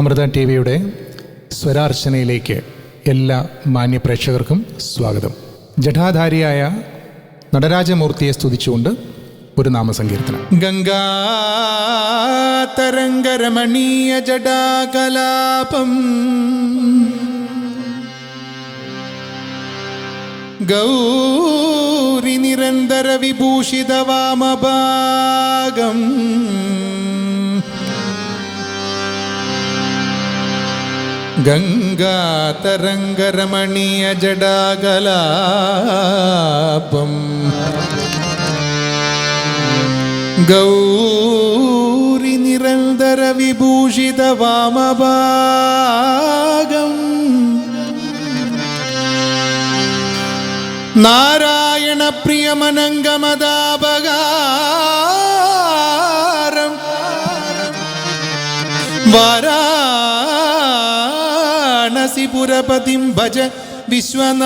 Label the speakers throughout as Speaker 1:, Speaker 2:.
Speaker 1: Amrita T വിയുടെ സ്വരാർച്ചനയിലേക്ക് എല്ലാ മാന്യപ്രേക്ഷകർക്കും സ്വാഗതം. ജടാധാരിയായ നടരാജമൂർത്തിയെ സ്തുതിച്ചുകൊണ്ട് ഒരു നാമസങ്കീർത്തനം. ഗംഗാതരംഗരമണീയ ജടാകലാപം ഗൗരി നിരന്തര വിഭൂഷിത വാമഭാഗം ഗംഗാതരംഗരമണീയ ജടാകലാപം ഗൗരി നിരന്തര വിഭൂഷിത വാമഭാഗം നാരായണ പ്രിയമനംഗമദാപകാരം വാരാണസിപുരപതിം ഭജ വിശ്വനാഥം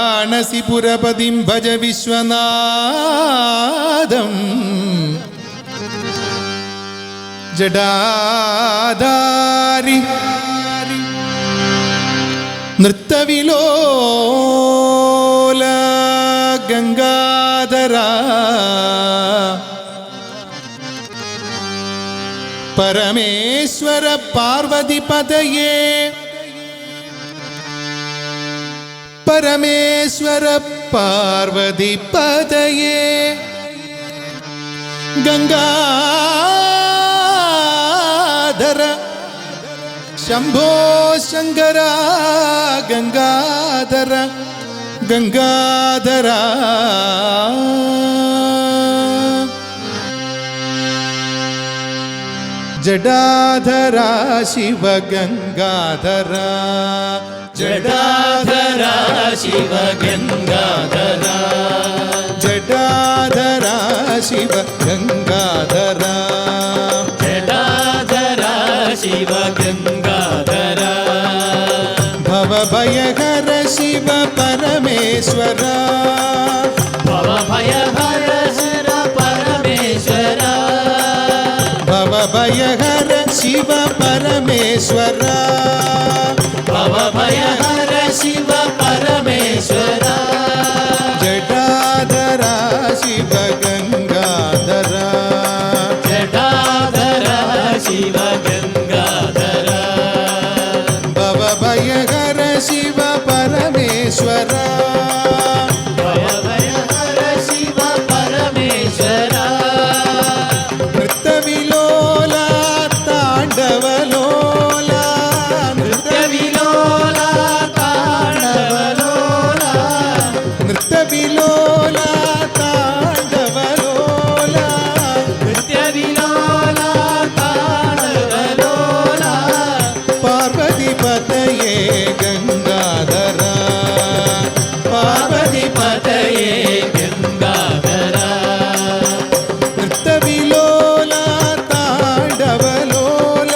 Speaker 1: വാരാണസിപുരപതിം ഭജ വിശ്വനാഥം ജടാധാരി നൃത്തവിലോല ഗംഗാധര പരമേശ്വര പാർവതിപതയേ പരമേശ്വര പാർവതിപതയേ ഗംഗാധര ശംഭോ ശങ്കര ഗംഗാധര ഗംഗാധര ജടാധര ശിവ ഗംഗാധര
Speaker 2: ജടാധര ശിവ ഗംഗാധര
Speaker 1: ജടാധര ശിവ ഗംഗാധര
Speaker 2: ജടാധര ശിവ ഗംഗാധര
Speaker 1: ഭവഭയഹര ശിവ പരമേശ്വര
Speaker 2: ഭവഭയഹര ശിവ പരമേശ്വര
Speaker 1: ഭവഭയഹര ശിവ പരമേശ്വര
Speaker 2: ഭവഭയഹര ശിവ പരമേശ്വര
Speaker 1: ജടാധര ശിവ ഗംഗാധര
Speaker 2: ജടാധര ശിവ ഗംഗാധര
Speaker 1: ഭവഭയഹര ശിവ പരമേശ്വര
Speaker 2: ഭവഭയഹര ശിവ പരമേശ്വര
Speaker 1: നൃത്തവിലോല താണ്ഡവലോല
Speaker 2: നൃത്തവിലോല താണ്ഡവലോല
Speaker 1: നൃത്തവിലോല താണ്ഡവലോല
Speaker 2: നൃത്യവിലോല താണ്ഡവലോല
Speaker 1: പാർവതിപതയേ ഗംഗാധര
Speaker 2: പാർവതിപതയേ ഗംഗാധര
Speaker 1: നൃത്തവിലോല താണ്ഡവലോല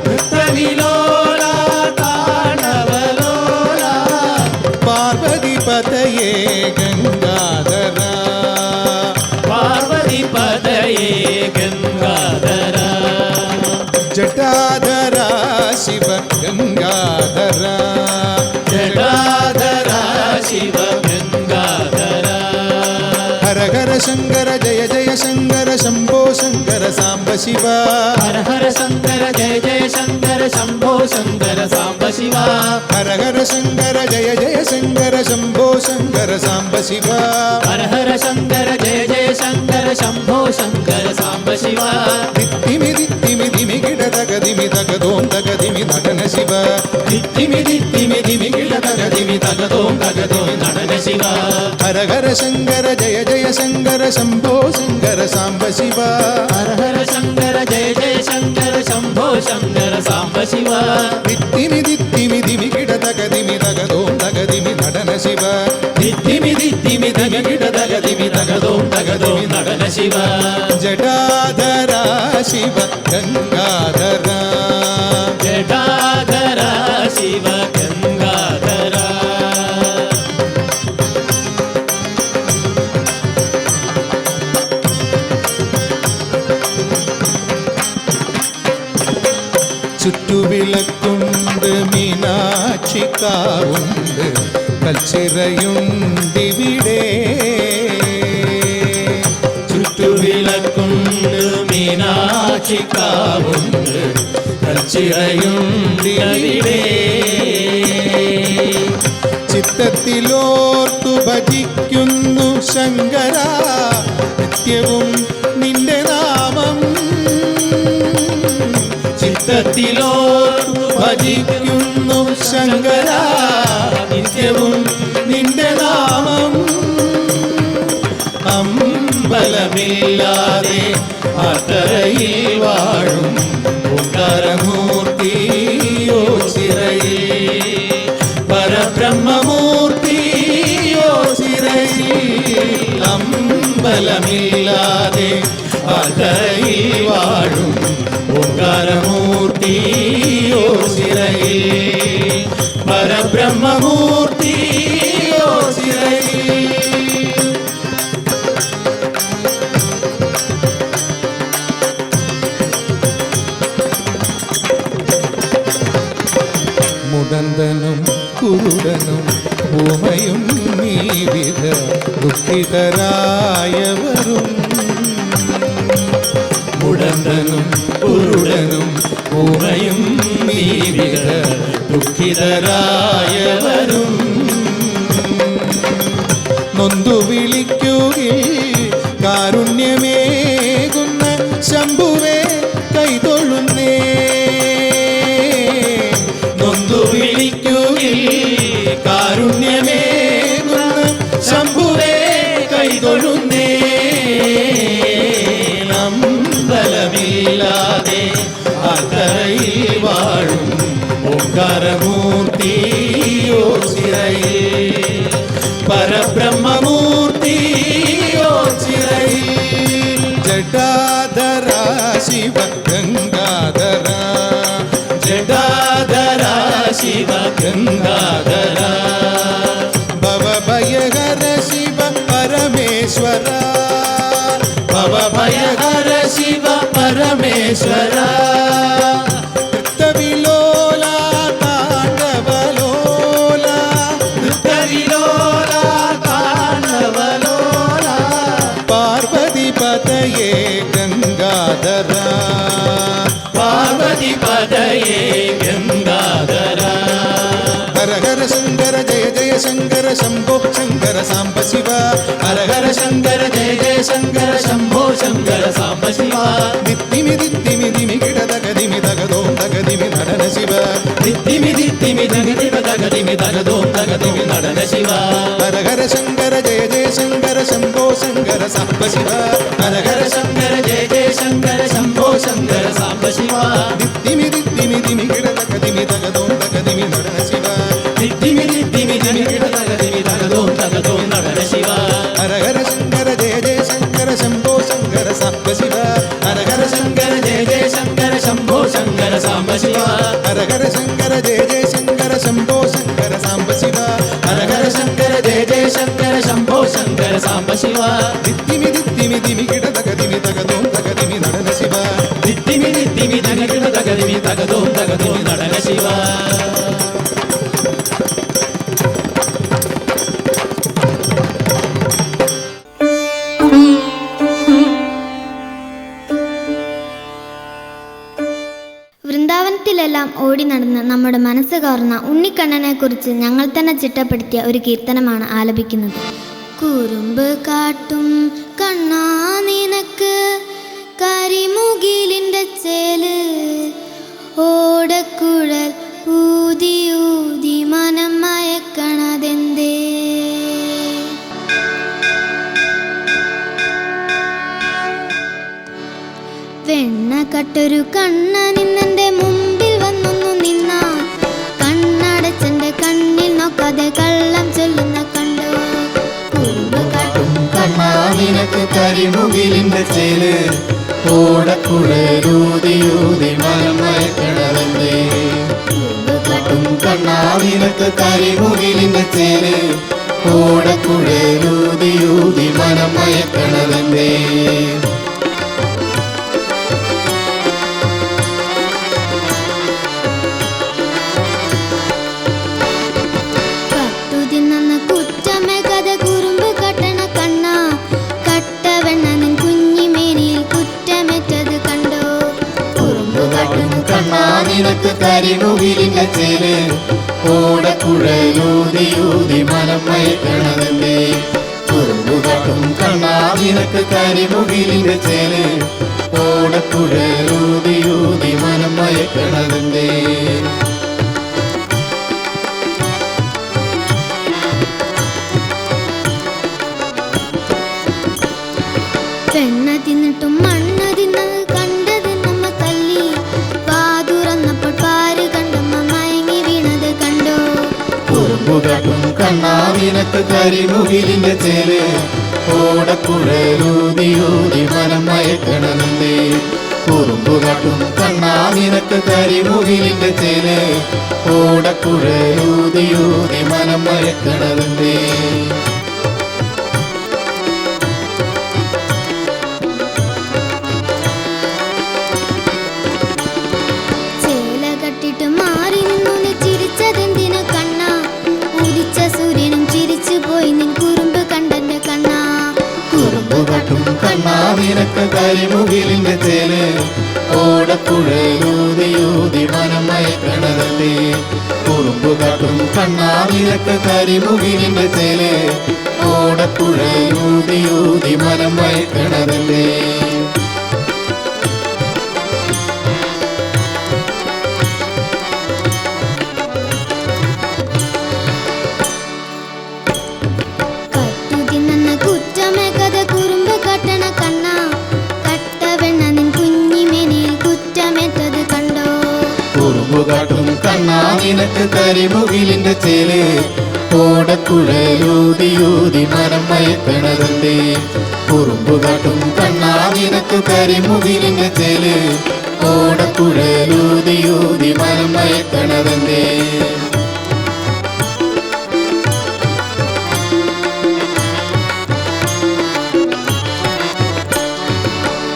Speaker 2: നൃത്യവിലോല താണ്ഡവലോല
Speaker 1: പാർവതിപതയേ ഗംഗാധര
Speaker 2: പാർവതിപതയേ ഗംഗാധര
Speaker 1: ജടാധര ശിവ ഗംഗാധര
Speaker 2: ജടാധര ശിവ ഗംഗാധര
Speaker 1: ഹര ഹര ശങ്കര ജയ ജയ ശങ്കര ശംഭോ ശങ്കര സാംബ ശിവ
Speaker 2: ഹര ഹര ശങ്കര ജയ ജയ ശങ്കര ശംഭോ ശങ്കര സാംബ ശിവ
Speaker 1: ഹര ഹര ശങ്കര ജയ ജയ ശങ്കര ശംഭോ ശങ്കര സാംബ ശിവ
Speaker 2: ഹര ഹര ശങ്കര ജയ ജയ ശങ്കര ശംഭോ ശങ്കര സാംബ ശിവ
Speaker 1: ദിത്തിമി ദിത്തിമി ദിമി കിട തകദിമി തകതോം തകദിമി നടന ശിവ
Speaker 2: ദിത്തിമി ദിത്തിമി ദിമി കിട തകദിമി തകതോം തകതോം നടന ശിവ
Speaker 1: ഹര ഹര ശങ്കര ജയ ജയ ശങ്കര ശംഭോ ശങ്കര സാംബ ശിവ
Speaker 2: ഹര ഹര ശങ്കര ജയ ജയ ശങ്കര ശംഭോ ശങ്കര സാംബ ശിവ
Speaker 1: ദിത്തിമി ദിത്തിമി ദിമി കിട തകദിമി തകതോം തകദിമി നടന ശിവ
Speaker 2: ദിത്തിമി ദിത്തിമി ദിമി കിട തകദിമി തകതോം തകതോം നടന ശിവ
Speaker 1: ജടാധര ശിവ ഗംഗാധര
Speaker 2: ജടാധര ശിവ ഗംഗാധര
Speaker 1: ചുറ്റുവിളക്കുണ്ട് മീനാക്ഷിക്കാവുണ്ട് കൽച്ചിറയുണ്ടിവിടെ
Speaker 2: ചുറ്റുവിളക്കുണ്ട് മീനാക്ഷിക്കാവുണ്ട് കൽച്ചിറയുണ്ടിവിടെ
Speaker 1: ചിത്തത്തിലോർത്തു ഭജിക്കുന്നു ശങ്കര നിത്യവും നിന്റെ നാമം
Speaker 2: ചിത്തത്തിലോർത്തു
Speaker 1: ഭജിക്കുന്നു ശങ്കര നിത്യവും നിന്റെ നാമം അമ്പലമില്ലാതെ അത്തറയിൽ വാഴും ഓംകാരമൂർത്തിയോ ചിറയിൽ പരബ്രഹ്മമൂർത്തിയോ ചിറയിൽ അമ്പലമില്ലാതെ അത്തറയിൽ വാഴും ഓംകാരമൂർത്തിയോ ചിറയിൽ പരബ്രഹ്മമൂർത്തിയോ ചിറയിൽ മുടന്തനും കുരുടനും ഊമയും നീവിധ ദുഃഖിതരായവരും മുടന്തനും കുരുടനും ഊമയും നീവിധ ദുഃഖിതരായവരും നൊന്തു വിളിക്കുകയിൽ കാരുണ്യമേകുന്ന ശംഭുവേ കൈതൊഴുന്നേ നൊന്തു വിളിക്കുകയിൽ കാരുണ്യമേകുന്ന ശംഭുവേ കൈതൊഴുന്നേ അമ്പലമില്ലാതെ അത്തറയിൽ വാഴും ഓംകാരമൂർത്തിയോ ചിറയിൽ പരബ്രഹ്മമൂർത്തിയോ ചിറയിൽ ജടാധര ശിവ ഗംഗാധര ജടാധര ശിവ ഗംഗാധര ഭവഭയഹര ശിവ പരമേശ്വര ഭവഭയഹര ശിവ പരമേശ്വര നൃത്തവിലോല താണ്ഡവലോല നൃത്തവിലോല താണ്ഡവലോല പാർവതിപതയേ ഗംഗാധര
Speaker 2: പാർവതിപതയേ ഗംഗാധര
Speaker 1: ഹര ഹര ശങ്കര ജയ ജയ ശങ്കര ശംഭോ ശങ്കര സാംബ ശിവ ഹര ഹര ശങ്കര ജയ ജയ ശങ്കര ശംഭോ ശങ്കര സാംബ ശിവ ദിത്തിമി ദിത്തിമി ദിമി കിടതകദിമി തകതോം തകദിമി നടന ശിവ
Speaker 2: ദിത്തിമി ദിത്തിമി ദഗദിമ ദഗദിമി ദഗദോം ദഗദിമി നടന ശിവ
Speaker 1: ഹര ഹര ശങ്കര ജയ ജയ ശങ്കര ശംഭോ ശങ്കര സാംബ ശിവ ഹര ഹര
Speaker 2: ശങ്കര ജയ ജയ ശങ്കര ശംഭോ ശങ്കര സാംബ ശിവ
Speaker 1: ദിത്തിമി ദിത്തിമി ദിമി കിടതകദിമി തകതോം തകദിമി നടന ശിവ
Speaker 2: ദിത്തിമി ദിത്തിമി ദിമി ദഗദിമി ദഗദോം ദഗദോം നടന ശിവ
Speaker 1: ഹര ഹര ശങ്കര ജയ ജയ ശങ്കര ശംഭോ ശങ്കര സാംബ ശിവ ഹര ഹര
Speaker 2: ശങ്കര ജയ ജയ ശങ്കര ശംഭോ ശങ്കര സാംബ ശിവ
Speaker 1: ഹര ഹര ശങ്കര ജയ ജയ ശങ്കര ശംഭോ ശങ്കര സാംബ ശിവ
Speaker 2: ഹര ഹര ശങ്കര ജയ ജയ ശങ്കര ശംഭോ ശങ്കര സാംബ ശിവ
Speaker 1: ദിത്തിമി ദിത്തിമി ദിമി കിടതകദിമി തകതോം തകദിമി നടന ശിവ
Speaker 2: ദിത്തിമി ദിത്തിമി ദഗദിമ ദഗദിമി ദഗദോം ദഗദോം നടന ശിവ
Speaker 3: വൃന്ദാവനത്തിലെല്ലാം ഓടി നടന്ന് നമ്മുടെ മനസ്സ് കവർന്ന ഉണ്ണിക്കണ്ണനെ കുറിച്ച് ഞങ്ങൾ തന്നെ ചിട്ടപ്പെടുത്തിയ ഒരു കീർത്തനമാണ് ആലപിക്കുന്നത്. കുറുമ്പ് കാട്ടും കണ്ണാ നിനക്ക് കരിമുകിലിൻ്റെ ചേല് ഓടക്കുഴൽ ഊതി ഊതി മനം മയക്കണതെന്തേ വെണ്ണ കട്ടൊരു കണ്ണ നിന്നെൻ്റെ മുമ്പിൽ വന്നൊന്നു നിന്നാൽ കണ്ണടച്ചെൻ്റെ കണ്ണിൽ നോക്കാതെ കള്ളം ചൊല്ലുന്ന കണ്ടോ കുറുമ്പ് കാട്ടും
Speaker 2: കണ്ണാ നിനക്ക് കരിമുകിലിന്റെ ചേല് ഓടക്കുഴലൂതിയൂതി മനം മയക്കണതെന്തേ
Speaker 3: കുറുമ്പ് കാട്ടും
Speaker 2: കണ്ണാ നിനക്ക് കരിമുകിലിന്റെ ചേല് ഓടക്കുഴലൂതിയൂതി മനം മയക്കണതെന്തേ നിനക്ക് കരിമുകിലിന്റെ ചേല് ഓടക്കുഴലൂതിയൂതി മനം മയക്കണതല്ലേ കുറുമ്പുകാട്ടും കണ്ണാ നിനക്ക് കരിമുകിലിന്റെ ചേല് ഓടക്കുഴലൂതിയൂതി മനം മയക്കണതല്ലേ
Speaker 3: പെണ്ണ തിന്നിട്ടും മണ്ണ തിന്നത് കണ്ടത് നമ്മ തല്ലി വാതുറന്നപ്പോൾ പാര് കണ്ടമ്മ മയങ്ങി വീണത് കണ്ടോ
Speaker 2: കുറുമ്പുകാട്ടും കണ്ണാ നിനക്ക് കരിമുകിലിന്റെ ചേല് ഓടക്കുഴലൂതിയൂതി മനം മയക്കണതല്ലേ കുറുമ്പുകാട്ടും കണ്ണാ നിനക്ക് കരിമുകിലിന്റെ ചേല് ഓടക്കുഴലൂതിയൂതി മനം മയക്കണതല്ലേ
Speaker 3: ചേല കട്ടിട്ട് മാറി നിന്നു നീ ചിരിച്ചതെന്തിന കണ്ണ ഉദിച്ച സൂര്യനും ചിരിച്ചു പോയി നിൻ കുറുമ്പ് കണ്ടെന്റെ കണ്ണ
Speaker 2: കുറുമ്പുകാട്ടും കണ്ണാ നിനക്ക് കരിമുകിലിന്റെ ചേല് ഓടക്കുഴലൂതിയൂതി മനം മയക്കണതല്ലേ കുറുമ്പുകാട്ടും കണ്ണാ നിനക്ക് കരിമുകിലിന്റെ ചേല് ഓടക്കുഴലൂതിയൂതി മനം മയക്കണതല്ലേ
Speaker 3: കട്ടു തിന്ന കുറ്റമേ കഥ കുറുമ്പ് കട്ടണ കണ്ണ കട്ട വെണ്ണ നിൻ കുഞ്ഞിമേനിൽ കുറ്റമേറ്റത് കണ്ടോ
Speaker 2: കുറുമ്പുകാട്ടും കണ്ണാ നിനക്ക് കരിമുകിലിന്റെ ചേല് ഓടക്കുഴലൂതിയൂതി മനം മയക്കണതല്ലേ കുറുമ്പുകാട്ടും കണ്ണാ നിനക്ക് കരിമുകിലിന്റെ ചേല് ഓടക്കുഴലൂതിയൂതി മനം മയക്കണതല്ലേ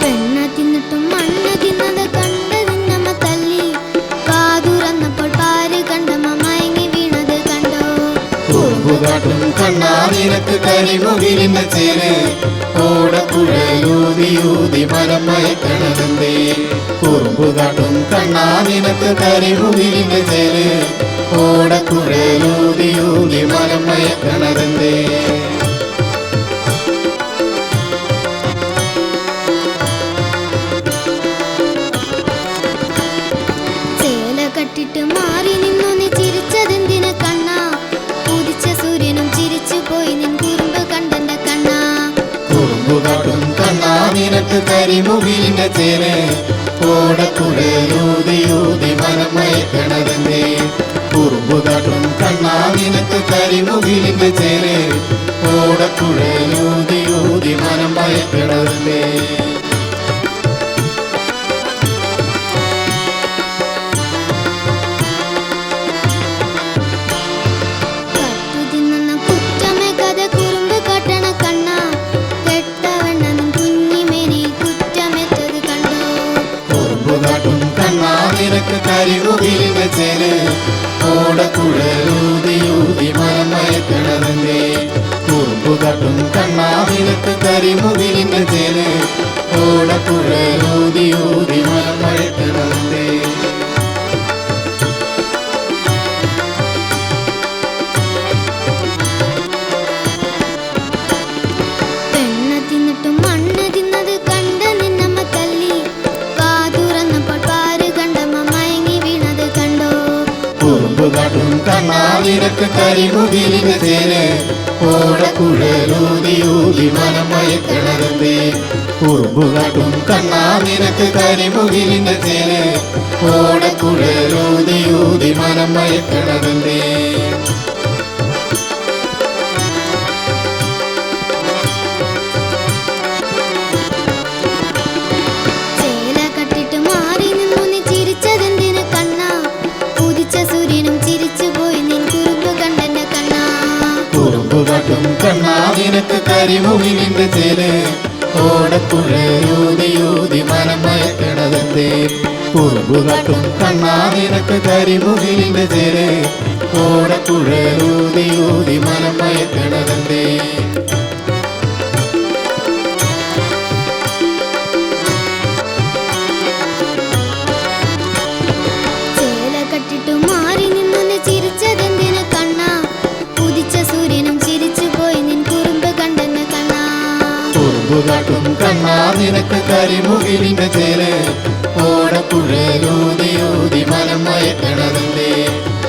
Speaker 3: പെണ്ണ തിന്നിട്ടും മണ്ണ തിന്നത് കണ്ടത് നമ്മ തല്ലി കാതുറന്നപ്പോൾ പാര് കണ്ടമ്മ മയങ്ങി വീണത് കണ്ടോ
Speaker 2: കുറുമ്പുകാട്ടും കണ്ണാ നിനക്ക് കരിമുകിലിന്റെ ചേല് ഓടക്കുഴലൂതിയൂതി മനം മയക്കണതല്ലേ കുറുമ്പുകാട്ടും കണ്ണാ നിനക്ക് കരിമുകിലിന്റെ ചേല് ഓടക്കുഴലൂതിയൂതി മനം മയക്കണതല്ലേ
Speaker 3: ചേല കട്ടിട്ട് മാറി നിന്നു നീ ചിരിച്ചതെന്തിന കണ്ണ ഉദിച്ച സൂര്യനും ചിരിച്ചു പോയി നിൻ കുറുമ്പ് കണ്ടെന്റെ കണ്ണ
Speaker 2: കുറുമ്പുകാട്ടും കണ്ണാ നിനക്ക് കരിമുകിലിന്റെ ചേല് ഓടക്കുഴലൂതിയൂതി മനം മയക്കണതല്ലേ കുറുമ്പുകാട്ടും കണ്ണാ നിനക്ക് കരിമുകിലിന്റെ ചേല് ഓടക്കുഴലൂതിയൂതി മനം മയക്കണതല്ലേ
Speaker 3: കട്ടു തിന്ന കുറ്റമേ കഥ കുറുമ്പ് കട്ടണ കണ്ണ കെട്ടവണ്ണ നിൻ കുഞ്ഞിമേനിൽ കുറ്റമേറ്റത് കണ്ടോ
Speaker 2: കുറുമ്പുകാട്ടും കണ്ണാ നിനക്ക് കരിമുകിലിന്റെ ചേല് ഓടക്കുഴലൂതിയൂതി മനം മയക്കണതല്ലേ കുറുമ്പുകാട്ടും കണ്ണാ നിനക്ക് കരിമുകിലിന്റെ ചേല് ഓടക്കുഴലൂതിയൂതി മനം മയക്കണതല്ലേ
Speaker 3: പെണ്ണ തിന്നിട്ടും മണ്ണ തിന്നത് കണ്ട നിന്നമ്മ തല്ലി കാതുറന്നപ്പോൾ പാര് കണ്ടമ്മ മയങ്ങി വീണത് കണ്ടോ
Speaker 2: കുറുമ്പുകാട്ടും കണ്ണാ നിനക്ക് കരിമുകിലിന്റെ ചേല് ഓടക്കുഴലൂതിയൂതി മനം മയക്കണതല്ലേ കുറുമ്പുകാട്ടും കണ്ണാ നിനക്ക് കരിമുകിലിന്റെ ചേല് ഓടക്കുഴലൂതിയൂതി മനം മയക്കണതല്ലേ
Speaker 3: ചേല കട്ടിട്ട് മാറി നിന്നു നീ ചിരിച്ചതെന്തിന കണ്ണ ഉദിച്ച സൂര്യനും ചിരിച്ചു പോയി നിൻ കുറുമ്പ് കണ്ടെന്റെ കണ്ണ
Speaker 2: കുറുമ്പുകാട്ടും കണ്ണാ നിനക്ക് കരിമുകിലിന്റെ ചേല് ഓടക്കുഴലൂതിയൂതി മനം മയക്കണതല്ലേ കുറുമ്പുകാട്ടും കണ്ണാ നിനക്ക് കരിമുകിലിന്റെ ചേല് ഓടക്കുഴലൂതിയൂതി മനം മയക്കണതല്ലേ നിനക്ക് കരിമുകിലിന്റെ ചേല് ഓടക്കുഴലൂതിയൂതി മനം മയക്കണതല്ലേ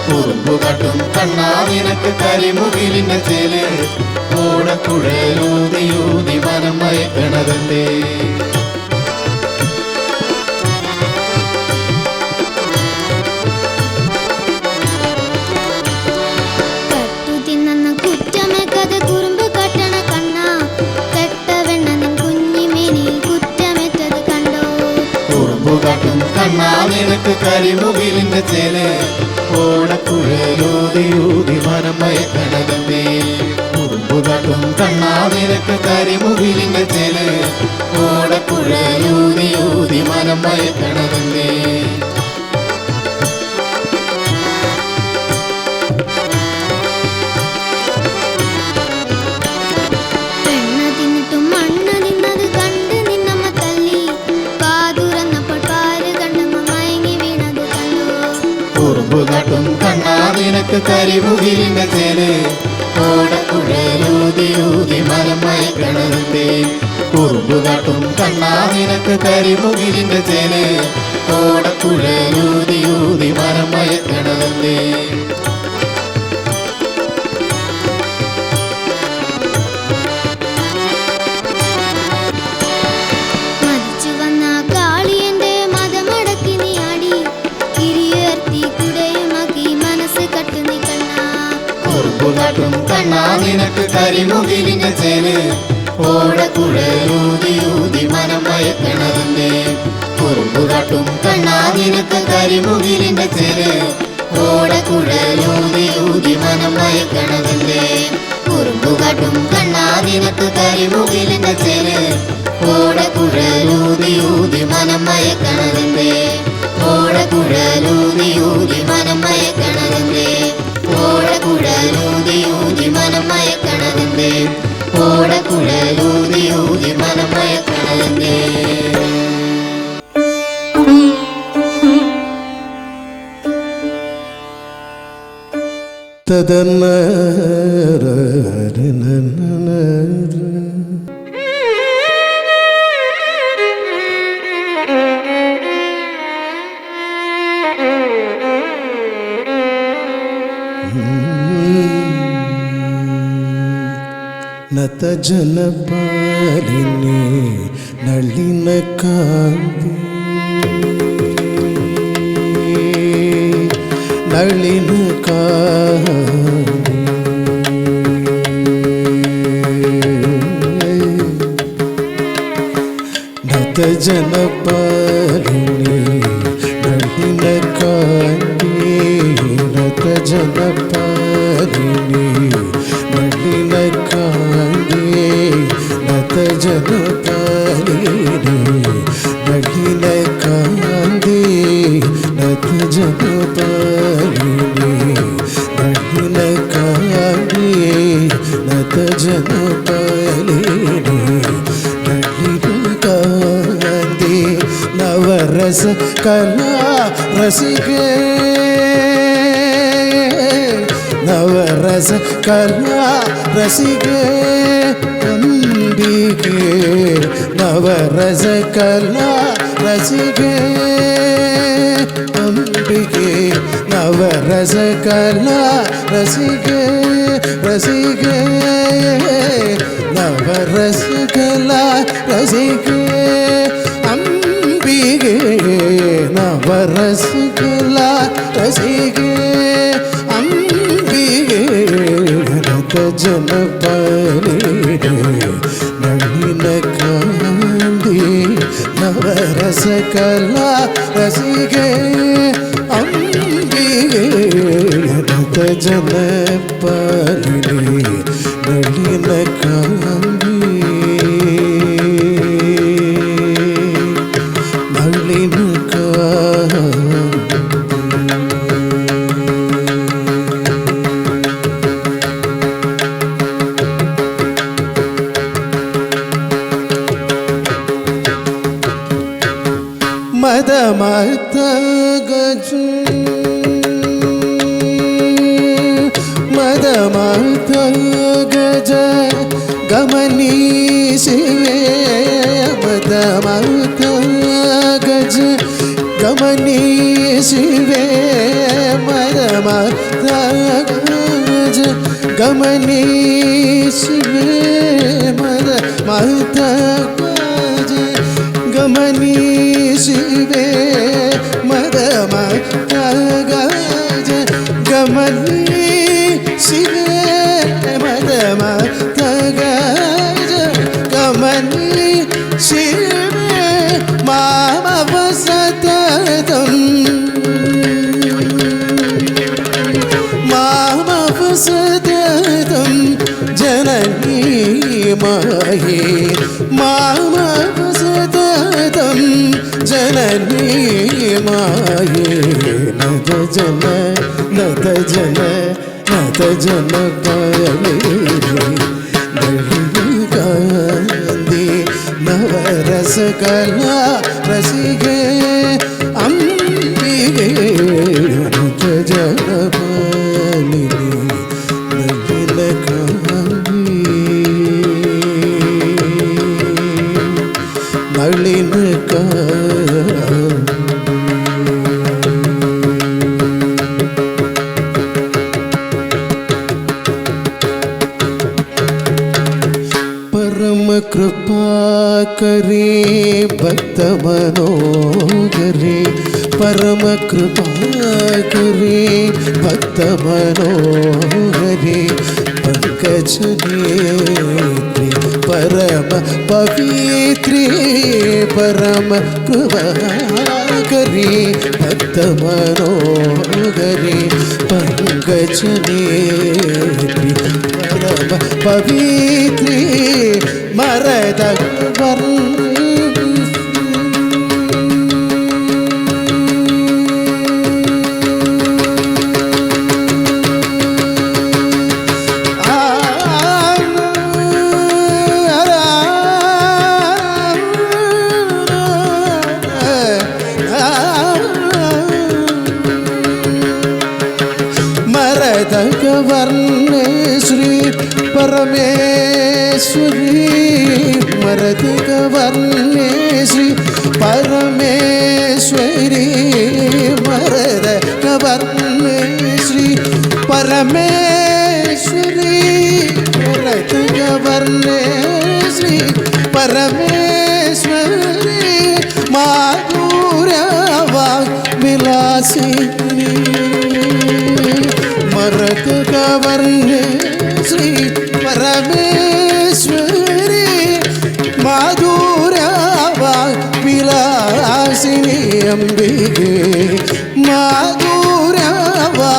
Speaker 2: കുറുമ്പു കാട്ടും കണ്ണാ നിനക്ക് കരിമുകിലിന്റെ ചേല് ഓടക്കുഴലൂതിയൂതി മനം മയക്കണതല്ലേ കണ്ണാ നിനക്ക് കരിമുകിലിന്റെ ചേല് ഓടക്കുഴലൂതിയൂതി മനം മയക്കണതല്ലേ കുറുമ്പു കാട്ടും കണ്ണാ നിനക്ക് കരിമുകിലിന്റെ ചേല് ഓടക്കുഴലൂതിയൂതി മനം മയക്കണതല്ലേ കുറുമ്പുകാട്ടും കണ്ണാ നിനക്ക് കരിമുകിലിന്റെ ചേല് ഓടക്കുഴലൂതിയൂതി മനം മയക്കണതല്ലേ കുറുമ്പുകാട്ടും കണ്ണാ നിനക്ക് കരിമുകിലിന്റെ ചേല് ഓടക്കുഴലൂതിയൂതി മനം മയക്കണതല്ലേ കുറുമ്പുകാട്ടും കണ്ണാ നിനക്ക് കരിമുകിലിന്റെ ചേല് ഓടക്കുഴലൂതിയൂതി മനം മയക്കണതല്ലേ കുറുമ്പുകാട്ടും കണ്ണാ നിനക്ക് കരിമുകിലിന്റെ ചേല് ഓടക്കുഴലൂതിയൂതി മനം മയക്കണതല്ലേ കുറുമ്പുകാട്ടും കണ്ണാ നിനക്ക് കരിമുകിലിന്റെ ചേല് ഓടക്കുഴലൂതിയൂതി മനം മയക്കണതല്ലേ ഓടക്കുഴലൂതിയൂതി മനം മയക്കണതല്ലേ ഓടക്കുഴലൂതിയൂതി മനം മയക്കണതല്ലേ ഓടക്കുഴലൂതിയൂതി മനം മയക്കണതല്ലേ
Speaker 1: ನತ ಜನಪಾಲಿನಿ ನಳಿನ ಕಾಂತಿ ನಳಿನ ಕಾಂತಿ ನತ ಜನಪಾಲಿನಿ ನಳಿನ ಕಾಂತಿ ನತ ಜನಪಾಲಿನಿ ನಳಿನ ಕಾಂತಿ ನತ ಜನಪಾಲಿನಿ ನಳಿನ ಕಾಂತಿ ನತ ಜನಪಾಲಿನಿ ನಳಿನ ಕಾಂತಿ ನತ ಜನಪಾಲಿನಿ ನಳಿನ ಕಾಂತಿ ನವರಸ ಕಲಾ ರಸಿಕೆ ನವರಸ ಕಲಾ ರಸಿಕೆ ಅಂಬಿಕೆ ನವರಸ ಕಲಾ ರಸಿಕೆ ಅಂಬಿಕೆ ನವರಸ ಕಲಾ ರಸಿಕೆ ರಸಿಕೆ ನವರಸ ಕಲಾ ರಸಿಕೆ ಅಂಬಿಕೆ ನವರಸ ಕಲಾ ರಸಿಕೆ ನತ ಜನಪಾಲಿನಿ ನಳಿನ ಕಾಂತಿ ನವರಸ ಕಲಾ ರಸಿಕೆ ಅಂಬಿಕೆ ನತ ಜನಪಾಲಿನಿ ನಳಿನ ಕಾಂತಿ ನಳಿನ ಮದ ಮತ ಗಜ ಮದ ಮತ ಗಜ ಗಮನಿಸಿವೆ ಮದ गज गमनी शिवे गज गमनी शिवे गज गमनी शिवे गज गमनी शिवे गज गमनी शिवे मामवसततं मामवसततं जननी माये मामवसततं जननी माये नत जन नत जन नत जन गांधी नवरस कला रसिके अम्बिके नत जन पालिनी नलिन कांधी नलिन परम कृपा करे भक्त मनोहरे परम कृपा करे भक्त मनोहरे पंकज नेत्रे परम पवित्रे परम कृपा करे भक्त मनोहरे पंकज नेत्रे परम पवित्रे मरद वर्णे श्री परमेश्वरी मरद वर्णे श्री परमेश्वरी मरद वर्णे श्री परमेश्वरी मरद वर्णे श्री परमेश्वरी माधुर्यवा विलासिनी मरद वर्णे श्री परमेश्वरी माधुर्यवा विलासिनी अंबिके माधुर्यवा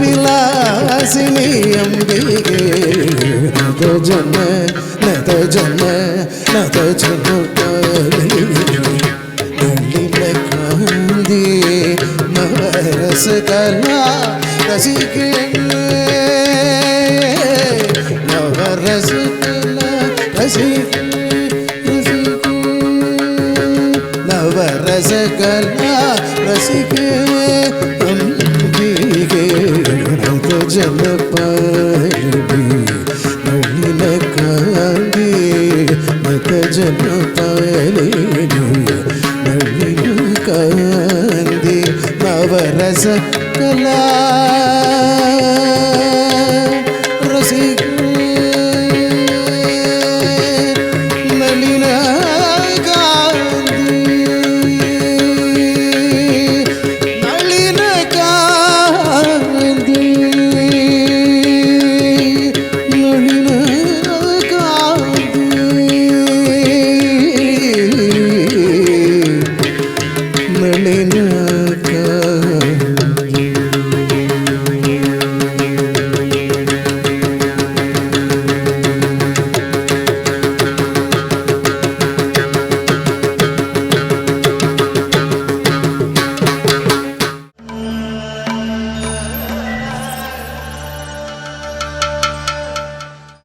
Speaker 1: विलासिनी अंबिके नत जन नत जन नत जन नलिन कांदी नवरस कला रसिके नवरस कला रसिके नवरस कला रसिके अंबिके नत जन पालिनी नलिन कांदी नत जन पालिनी नलिन कांदी नवरस कला रसिके नलिन कांदी नलिन कांदी नलिन कांदी नलिन